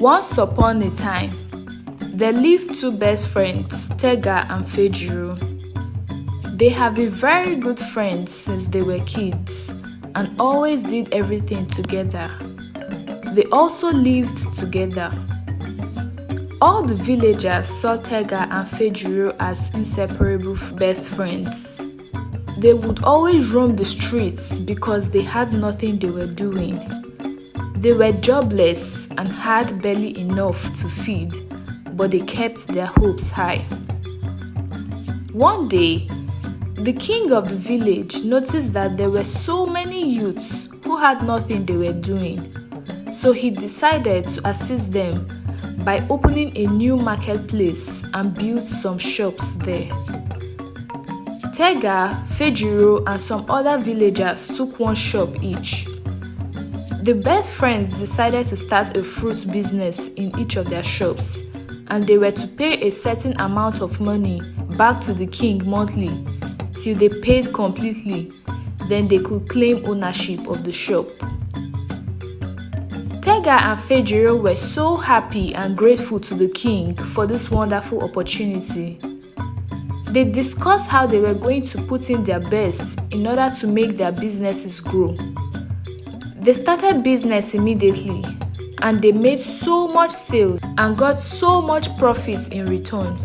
Once upon a time, there lived two best friends, Tega and Fejiro. They have been very good friends since they were kids and always did everything together. They also lived together. All the villagers saw Tega and Fejiro as inseparable best friends. They would always roam the streets because they had nothing they were doing. They were jobless and had barely enough to feed, but they kept their hopes high. One day, the king of the village noticed that there were so many youths who had nothing they were doing, so he decided to assist them by opening a new marketplace and build some shops there. Tega, Fajiro, and some other villagers took one shop each. The best friends decided to start a fruit business in each of their shops, and they were to pay a certain amount of money back to the king monthly till they paid completely. Then they could claim ownership of the shop. Tega and Fejiro were so happy and grateful to the king for this wonderful opportunity. They discussed how they were going to put in their best in order to make their businesses grow. They started business immediately, and they made so much sales and got so much profit in return.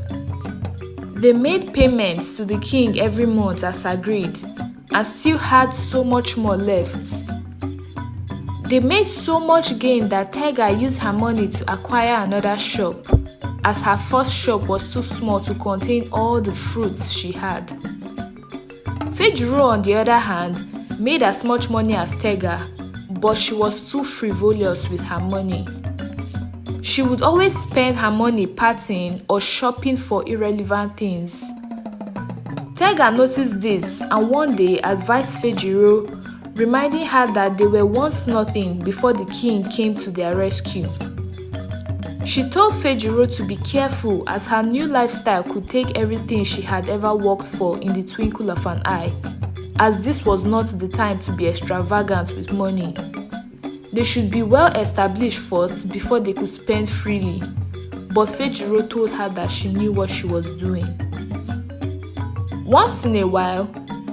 They made payments to the king every month as agreed, and still had so much more left. They made so much gain that Tega used her money to acquire another shop, as her first shop was too small to contain all the fruits she had. Fajiro, on the other hand, made as much money as Tega, but she was too frivolous with her money. She would always spend her money partying or shopping for irrelevant things. Tega noticed this and one day advised Fajiro, reminding her that they were once nothing before the king came to their rescue. She told Fajiro to be careful as her new lifestyle could take everything she had ever worked for in the twinkle of an eye, as this was not the time to be extravagant with money. They should be well established first before they could spend freely, but Fajiro told her that she knew what she was doing. Once in a while,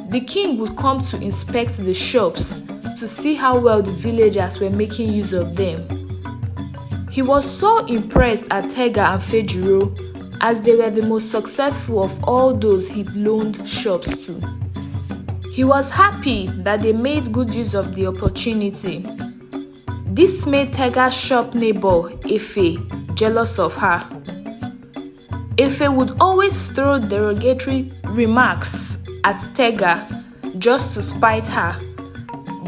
the king would come to inspect the shops to see how well the villagers were making use of them. He was so impressed at Tega and Fejiro as they were the most successful of all those he loaned shops to. He was happy that they made good use of the opportunity. This made Tega's shop neighbor, Efe, jealous of her. Efe would always throw derogatory remarks at Tega just to spite her,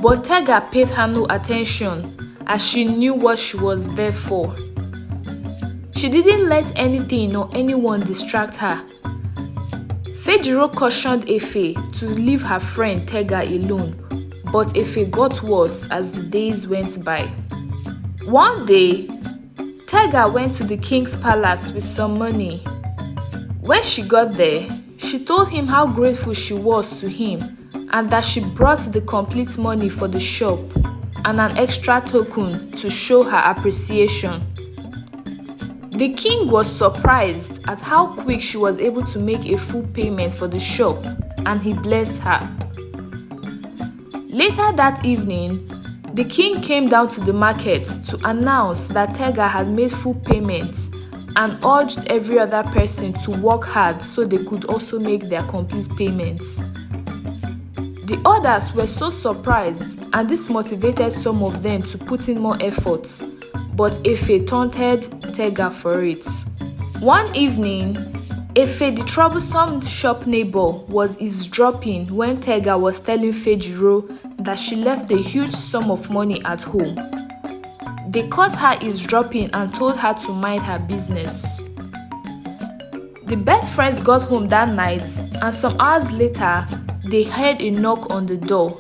but Tega paid her no attention as she knew what she was there for. She didn't let anything or anyone distract her. Fajiro cautioned Efe to leave her friend Tega alone, but Efe got worse as the days went by. One day, Tega went to the king's palace with some money. When she got there, she told him how grateful she was to him and that she brought the complete money for the shop and an extra token to show her appreciation. The king was surprised at how quick she was able to make a full payment for the shop, and he blessed her. Later that evening, the king came down to the market to announce that Tega had made full payments and urged every other person to work hard so they could also make their complete payments. The others were so surprised, and this motivated some of them to put in more effort, but Efe taunted Tega for it. One evening, Efe, the troublesome shop neighbor, was eavesdropping when Tega was telling Fajiro that she left a huge sum of money at home. They caught her eavesdropping and told her to mind her business. The best friends got home that night, and some hours later, they heard a knock on the door.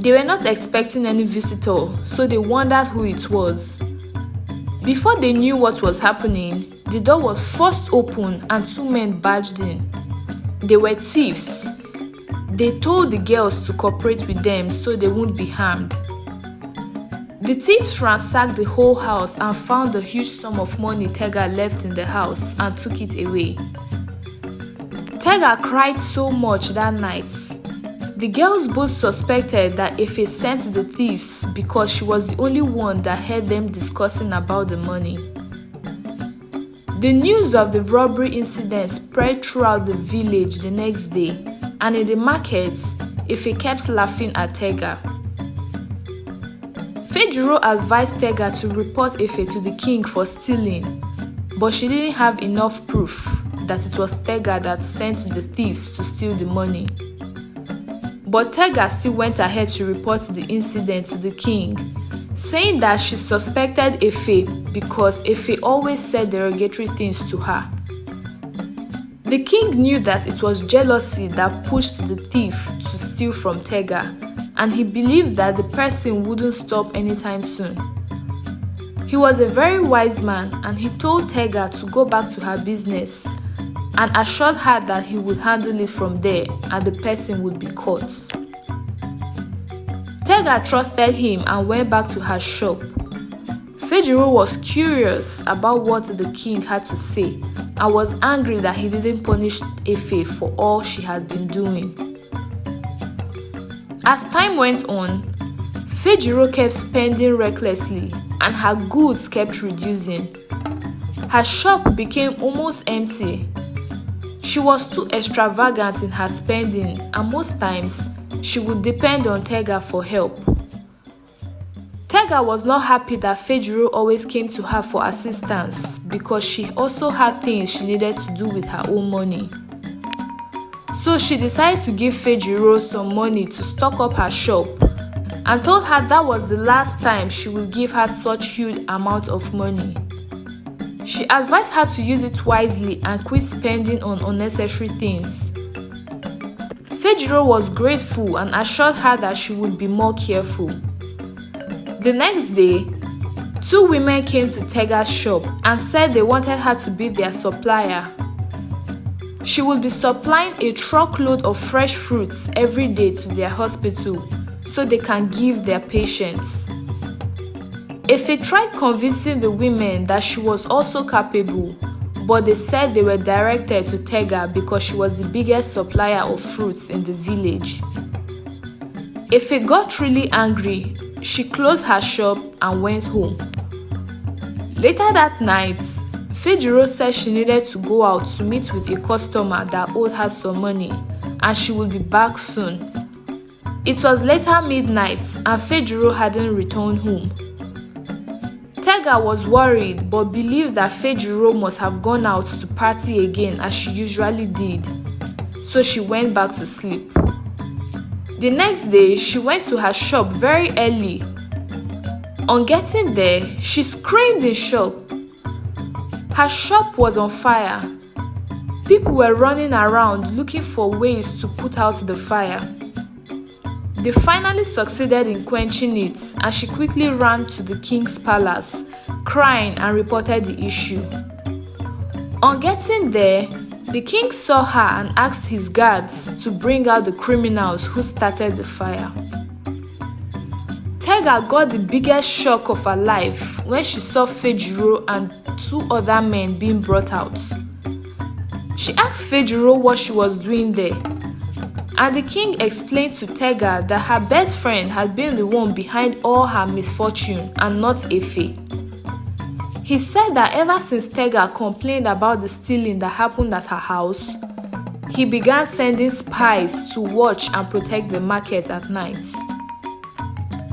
They were not expecting any visitor, so they wondered who it was. Before they knew what was happening, the door was forced open and two men barged in. They were thieves. They told the girls to cooperate with them so they wouldn't be harmed. The The thieves ransacked the whole house and found the huge sum of money Tega left in the house and took it away. Tega cried so much that night. The girls both suspected that Efe sent the thieves because she was the only one that heard them discussing about the money. The news of the robbery incident spread throughout the village the next day, and in the market, Efe kept laughing at Tega. Fajiro advised Tega to report Efe to the king for stealing, but she didn't have enough proof that it was Tega that sent the thieves to steal the money. But Tega still went ahead to report the incident to the king, saying that she suspected Efe because Efe always said derogatory things to her. The king knew that it was jealousy that pushed the thief to steal from Tega, and he believed that the person wouldn't stop anytime soon. He was a very wise man, and he told Tega to go back to her business and assured her that he would handle it from there and the person would be caught. Tega trusted him and went back to her shop. Fajiro was curious about what the king had to say and was angry that he didn't punish Efe for all she had been doing. As time went on, Fajiro kept spending recklessly and her goods kept reducing. Her shop became almost empty. She was too extravagant in her spending, and most times she would depend on Tega for help. Tega was not happy that Fajiro always came to her for assistance because she also had things she needed to do with her own money. So she decided to give Fajiro some money to stock up her shop and told her that was the last time she would give her such huge amount of money. She advised her to use it wisely and quit spending on unnecessary things. Fajiro was grateful and assured her that she would be more careful. The next day, two women came to Tega's shop and said they wanted her to be their supplier. She would be supplying a truckload of fresh fruits every day to their hospital so they can give their patients. Efe tried convincing the women that she was also capable, but they said they were directed to Tega because she was the biggest supplier of fruits in the village. Efe got really angry. She closed her shop and went home. Later that night, Fajiro said she needed to go out to meet with a customer that owed her some money and she would be back soon. It was later midnight and Fajiro hadn't returned home. Tega was worried but believed that Fajiro must have gone out to party again as she usually did, so she went back to sleep. The next day, she went to her shop very early. On getting there, she screamed in shock. Her shop was on fire. People were running around looking for ways to put out the fire. They finally succeeded in quenching it, and she quickly ran to the king's palace, crying, and reported the issue. On getting there, the king saw her and asked his guards to bring out the criminals who started the fire. Tega got the biggest shock of her life when she saw Fajiro and two other men being brought out. She asked Fajiro what she was doing there, and the king explained to Tega that her best friend had been the one behind all her misfortune and not Efe. He said that ever since Tega complained about the stealing that happened at her house, he began sending spies to watch and protect the market at night.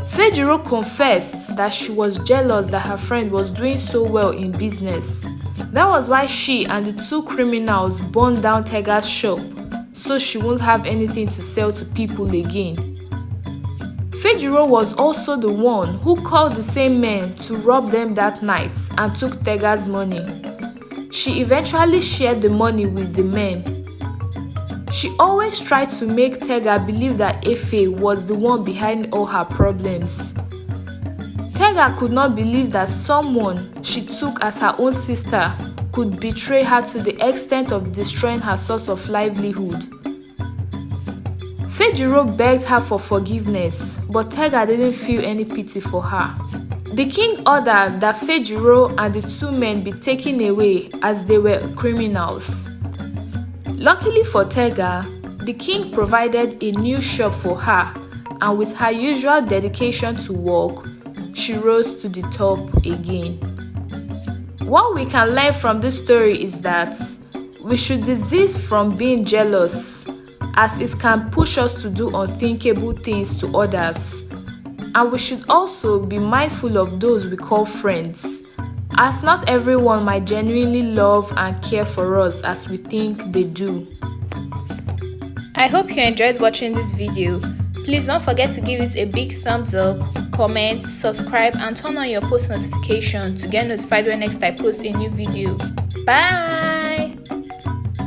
Fajiro confessed that she was jealous that her friend was doing so well in business. That was why she and the two criminals burned down Tega's shop, so she won't have anything to sell to people again. Fajiro was also the one who called the same men to rob them that night and took Tega's money. She eventually shared the money with the men. She always tried to make Tega believe that Efe was the one behind all her problems. Tega could not believe that someone she took as her own sister could betray her to the extent of destroying her source of livelihood. Fajiro begged her for forgiveness, but Tega didn't feel any pity for her. The king ordered that Fajiro and the two men be taken away as they were criminals. Luckily for Tega, the king provided a new shop for her, and with her usual dedication to work, she rose to the top again. What we can learn from this story is that we should desist from being jealous, as it can push us to do unthinkable things to others. And we should also be mindful of those we call friends, as not everyone might genuinely love and care for us as we think they do. I hope you enjoyed watching this video. Please don't forget to give it a big thumbs up, comment, subscribe, and turn on your post notification to get notified when next I post a new video. Bye!